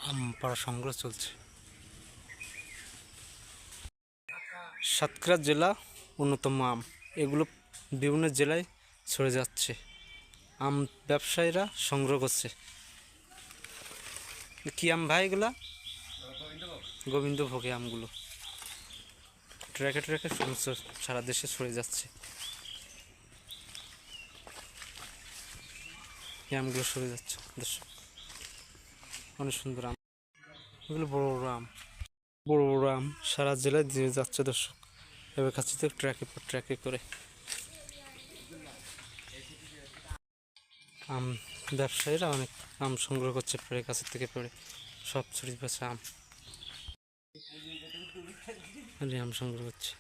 আম পাড়া সংগ্রহ চলছে। সাতক্ষীরা জেলা অন্যতম আম, এগুলো বিভিন্ন জেলায় ছড়ে যাচ্ছে। আম ব্যবসায়ীরা সংগ্রহ করছে। কী আম ভাই এগুলা? গোবিন্দভোগী আমগুলো ট্র্যাকে ট্র্যাকে সারা দেশে ছড়ে যাচ্ছে। এই আমগুলো সরে যাচ্ছে দর্শক, অনেক সুন্দর আম। এগুলো বড় বড় আম, বড় বড় আম সারা জেলায় দিয়ে যাচ্ছে দর্শক। এবার কাছে তো ট্র্যাকে পর ট্র্যাকে করে আম ব্যবসায়ীরা অনেক আম সংগ্রহ করছে, পড়ে গাছের থেকে পড়ে সব ছড়িয়ে পড়ছে আম, আম সংগ্রহ করছে।